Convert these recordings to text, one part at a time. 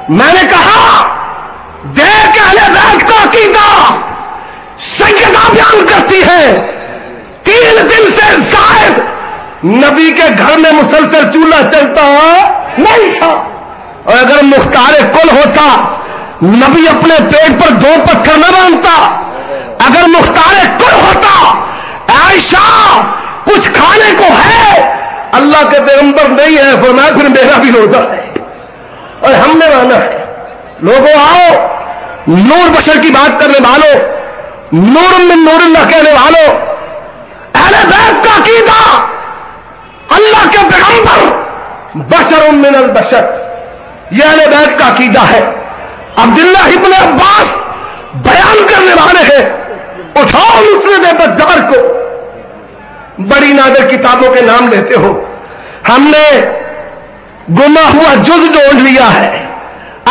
میں نے کہا دیکھ اہل بیت کا عقیدہ سیدہ بیان کرتی ہے 3 دن سے زائد نبی کے گھر میں مسلسل چولہا چلتا نہیں تھا، اور اگر مختار کل ہوتا نبی اپنے پیٹ پر 2 پتھر نہ باندھتا۔ اگر مختار کل ہوتا عائشہ کچھ کھانے کو ہے، اللہ کے پیغمبر نہیں ہے فرمایا پھر میرا بھی روزہ ہے اور ہم نے مانا ہے۔ لوگوں آؤ نور بشر کی بات کرنے والوں، نور من نور اللہ کہنے والوں، اہل بیت کا عقیدہ اللہ کے پیغمبر بشر من البشر، یہ اہل بیت کا عقیدہ ہے۔ عبداللہ ابن عباس بیان کرنے والے ہیں، اٹھاؤ مسند بزار کو، بڑی نادر کتابوں کے نام لیتے ہو، ہم نے گما ہوا جز ڈھونڈ لیا ہے،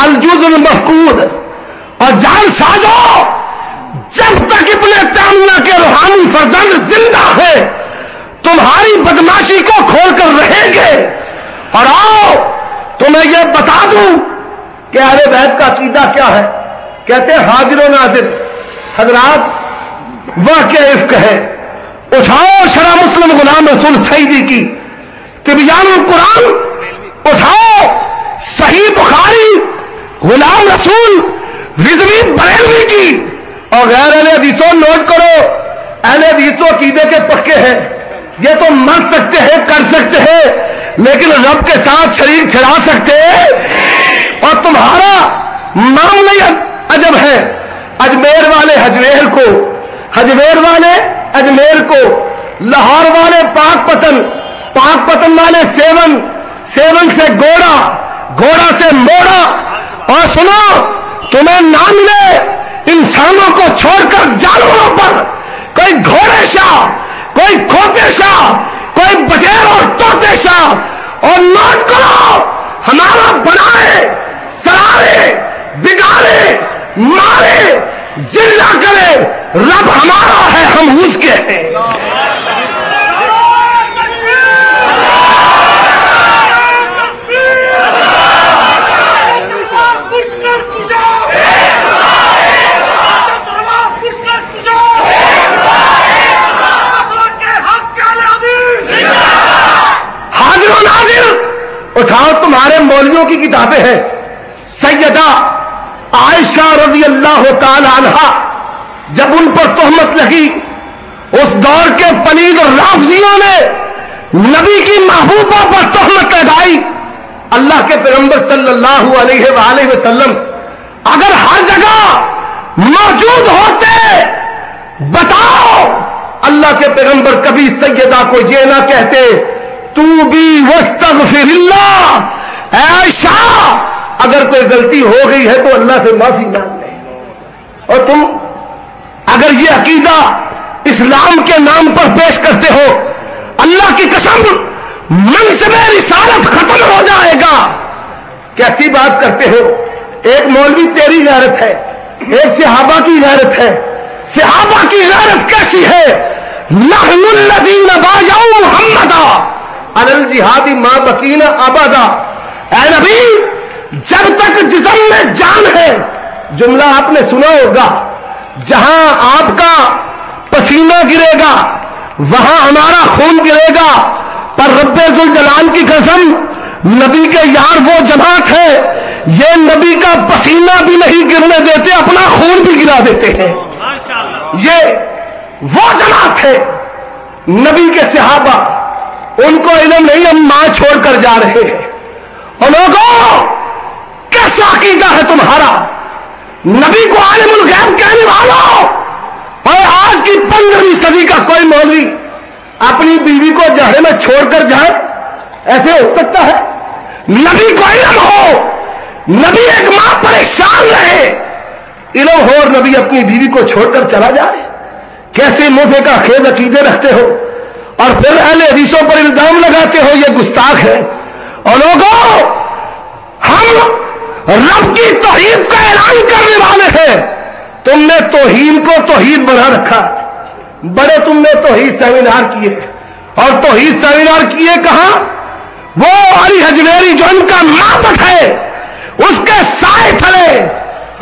الجز المفقود، اور جان سازو جب تک ابن تیمیہ کے روحانی فرزند زندہ ہے تمہاری بدماشی کو کھول کر رہیں گے۔ اور آؤ تمہیں یہ بتا دوں کہ اہل بیت کا عقیدہ کیا ہے۔ کہتے ہیں حاضر و ناظر، حضرات واقعہ عفق ہے، اٹھاؤ شرح مسلم غلام رسول سعیدی کی تبیان القرآن، اٹھاؤ صحیح بخاری غلام رسول رضوی بریلوی کی، اور غیر اہل حدیثوں نوٹ کرو، اہل حدیث تو عقیدے کے پکے ہیں، یہ تو مر سکتے ہیں کر سکتے ہیں لیکن رب کے ساتھ شریک چھڑا سکتے ہیں۔ اور تمہارا معاملہ عجب ہے، اجمیر والے حجویر کو، حجویر والے اجمیر کو، لاہور والے پاک پتن، پاک پتن والے سیون، سیون سے گوڑا، گوڑا سے موڑا، اور سنو تمہیں نہ ملے انسانوں کو چھوڑ کر جانوروں پر کوئی گھوڑے شاہ، کوئی کھوتے شاہ، کوئی بغیر اور طوطے شاہ، اور نوٹ کرو ہمارا بنائے سرارے بگاڑے مارے ذلہ کرے رب ہمارا ہے ہم اس کے ہیں۔ اٹھاؤ تمہارے مولویوں کی کتابیں ہیں، سیدہ عائشہ رضی اللہ تعالی عنہا جب ان پر تہمت لگی، اس دور کے پلید رافضیوں نے نبی کی محبوبہ پر تہمت لگائی۔ اللہ کے پیغمبر صلی اللہ علیہ وآلہ وسلم اگر ہر جگہ موجود ہوتے، بتاؤ اللہ کے پیغمبر کبھی سیدہ کو یہ نہ کہتے تو بھی واستغفر اللہ، اے عائشہ اگر کوئی غلطی ہو گئی ہے تو اللہ سے معافی مانگ لے۔ اور تم اگر یہ عقیدہ اسلام کے نام پر پیش کرتے ہو، اللہ کی قسم منصب رسالت ختم ہو جائے گا۔ کیسی بات کرتے ہو؟ ایک مولوی تیری غیرت ہے، ایک صحابہ کی غیرت ہے۔ صحابہ کی غیرت کیسی ہے؟ نحن الذین بایعوا محمدا علی الجہاد ما بقینا ابدا۔ اے نبی جب تک جسم میں جان ہے، جملہ آپ نے سنا ہوگا، جہاں آپ کا پسینہ گرے گا وہاں ہمارا خون گرے گا، پر رب ذوالجلال کی قسم نبی کے یار وہ جماعت ہے یہ نبی کا پسینہ بھی نہیں گرنے دیتے، اپنا خون بھی گرا دیتے ہیں۔ یہ وہ جماعت ہے نبی کے صحابہ، ان کو علم نہیں ہم ماں چھوڑ کر جا رہے ہیں۔ اور لوگوں کیسا عقیدہ ہے تمہارا؟ نبی کو عالم الغیب کہنے والوں، اور آج کی 15ویں صدی کا کوئی مولوی اپنی بیوی کو جہنم میں چھوڑ کر جائے؟ ایسے ہو سکتا ہے؟ نبی کو علم ہو، نبی ایک ماں پریشان رہے، علم ہو اور نبی اپنی بیوی کو چھوڑ کر چلا جائے؟ کیسے موزے کا خیز عقیدے رکھتے ہو اور پھر اہل حدیثوں پر الزام لگاتے ہو؟ یہ گستاخ ہے۔ اور لوگوں ہم رب کی توحید کا اعلان کرنے والے ہیں، تم نے توحید کو توحید بنا رکھا، بڑے تم نے توحید سیمینار کیے، اور توحید سیمینار کیے کہاں؟ وہ علی حجویری جو ان کا معبد ہے اس کے ساتھ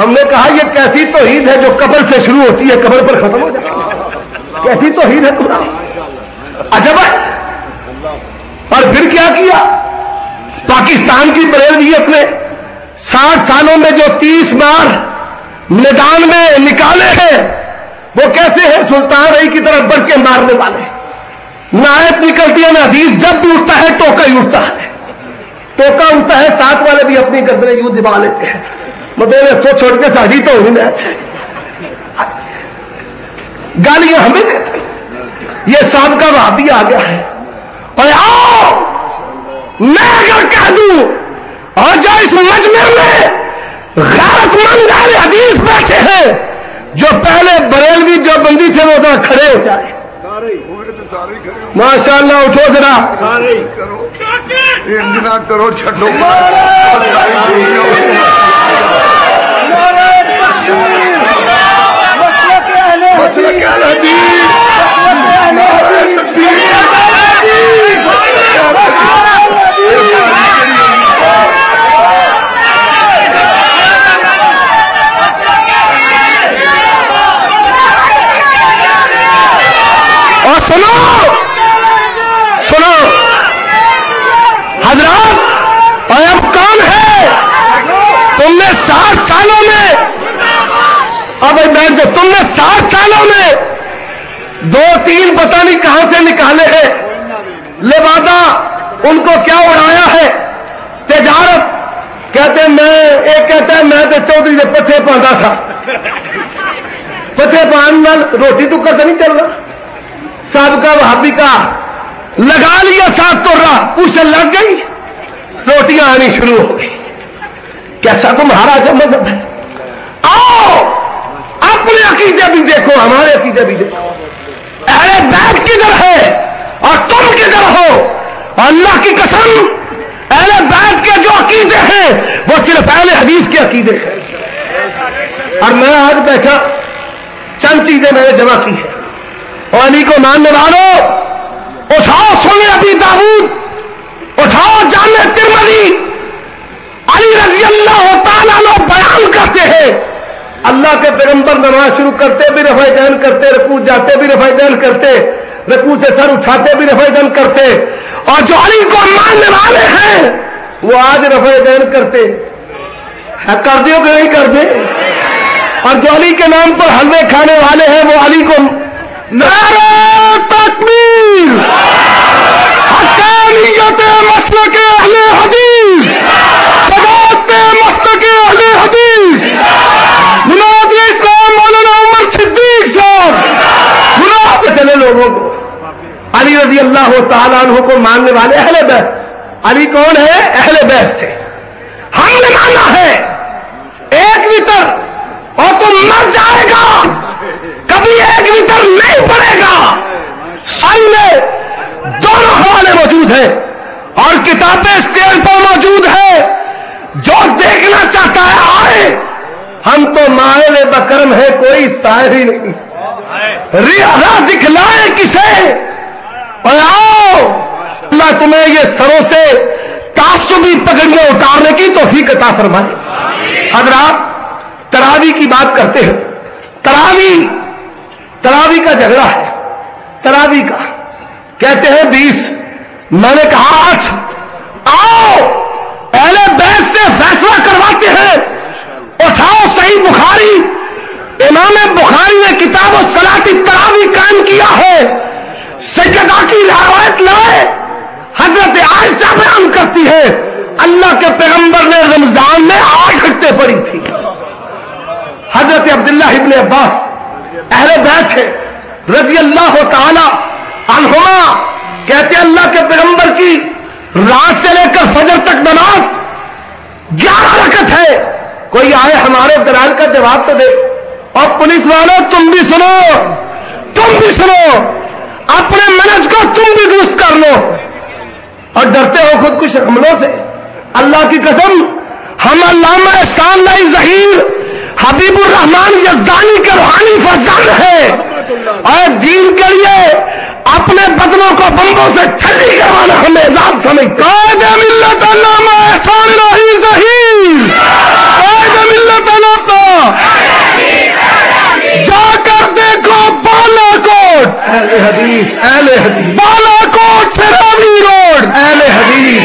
ہم نے کہا یہ کیسی توحید ہے جو قبر سے شروع ہوتی ہے قبر پر ختم ہو جاتی ہے؟ کیسی توحید ہے تمہاری؟ عجب ہے۔ اور پھر کیا کیا؟ پاکستان کی بریلویت نے 60 سالوں میں جو 30 بار میدان میں نکالے ہیں وہ کیسے ہیں؟ سلطان رئی کی طرف بڑھ کے مارنے والے، نہ آیت نکلتی ہے نہ حدیث، جب بھی اٹھتا ہے ٹوکا ہی اٹھتا ہے، ٹوکا اٹھتا ہے، ساتھ والے بھی اپنی گردنیں یوں دبا لیتے ہیں، مطلب تو چھوڑ کے ساڑھی تو نہیں ہے، گالیاں ہمیں دیتے ہیں۔ یہ سابقہ وہابی آ گیا ہے۔ اور آؤ میں اگر کہہ دوں اور جو اس مجمع میں غیرت مند اہل حدیث بیٹھے ہیں جو پہلے بریلوی جو بندی تھے وہ ذرا کھڑے ہو جائے، ماشاء اللہ اٹھو ذرا، انجنا کرو چھٹو مسلک اہل حدیث، نعرہ تکبیر، اور سنو حضرات، اور اب کون ہے؟ تم نے 60 سالوں میں، اب تم نے 60 سالوں میں 2-3 پتہ نہیں کہاں سے نکالے ہیں، لبادہ ان کو کیا اڑایا ہے؟ تجارت کہتے ہیں، میں ایک کہتا ہے میں تو چودھری سے پتھے پاندا سا، پتھے پان روٹی تو کرتا نہیں چل رہا، سابقہ وہابی کا لگا لیا ساتھ تو رہا، اسے لگ گئی، روٹیاں آنی شروع ہو گئی۔ کیسا تمہارا جو مذہب ہے؟ آؤ اپنے عقیدے بھی دیکھو، ہمارے عقیدے بھی دیکھو، اہل بیت کدھر ہے اور تم کدھر ہو؟ اور اللہ کی قسم اہل بیت کے جو عقیدے ہیں وہ صرف اہل حدیث کے عقیدے ہیں۔ اور میں آج بیٹھا چند چیزیں میں نے جمع کی ہیں، اور علی کو ماننے والوں اٹھاؤ سنن ابی داؤد، اٹھاؤ جامع ترمذی، علی رضی اللہ تعالیٰ عنہ بیان کرتے ہیں اللہ کے پیغمبر نماز شروع کرتے بھی رفع دین کرتے، رکوع جاتے بھی رفع دین کرتے، رکوع سے سر اٹھاتے بھی رفع دین کرتے، اور جو علی کو ماننے والے ہیں وہ آج رفع دین کرتے کر دے کہ نہیں کر دے؟ اور جو علی کے نام پر حلوے کھانے والے ہیں وہ علی کو نعرہ تکبیر، حقانیت مسلک اہل حدیث، ثبات مسلک اہل حدیث، مناظر اسلام مولانا عمر صدیق صاحب، مناظر چلے لوگوں کو علی رضی اللہ تعالیٰ عنہ کو ماننے والے اہل بیت۔ علی کون ہے؟ اہل بیت سے ہم نے مانا ہے ایک وتر اور تم مر جائے گا، کبھی ایک وتر نہیں پڑے گا۔ سن میں دونوں حوالے موجود ہیں اور کتابیں اسٹیج پر موجود ہے، جو دیکھنا چاہتا ہے آئے، ہم تو مائل بکرم ہے، کوئی سائر ہی نہیں، راہ دکھلائے کسے؟ اور آؤ اللہ تمہیں یہ سروں سے تعصبی پگڑیاں اتارنے کی توفیق عطا فرمائے۔ حضرات تراوی کی بات کرتے ہیں، تراوی کا جھگڑا ہے، تراوی کا کہتے ہیں 20، میں نے کہا 8۔ آؤ اہل بیت سے فیصلہ کرواتے ہیں، اٹھاؤ صحیح بخاری، امام بخاری نے کتاب الصلاۃ التراوی قائم کیا ہے، سیدہ کی روایت لائے، حضرت عائشہ بیان کرتی ہے اللہ کے پیغمبر نے رمضان میں 8 رکعتیں پڑھی تھی۔ حضرت عبداللہ ابن عباس اہل بیت ہے رضی اللہ تعالی عنہما، کہتے ہیں اللہ کے پیغمبر کی رات سے لے کر فجر تک نماز 11 رکعت ہے، کوئی آئے ہمارے دلال کا جواب تو دے۔ اور پولیس والوں تم بھی سنو، تم بھی سنو، اپنے منج کو تم بھی درست کر لو، اور ڈرتے ہو خودکش حملوں سے۔ اللہ کی قسم ہم علامہ احسان اللہ ظہیر حبیب الرحمان یزدانی کے روحانی فرزند ہے، اور دین کے لیے اپنے بدنوں کو بمبوں سے چھلی کروانا ہم اعزاز سمجھتے ہیں۔ قائد ملت علامہ احسان اللہ ظہیر، قائد ملت علامہ حدیث، اہل حدیث، بالاکوٹ سے راوی روڈ، اہل حدیث،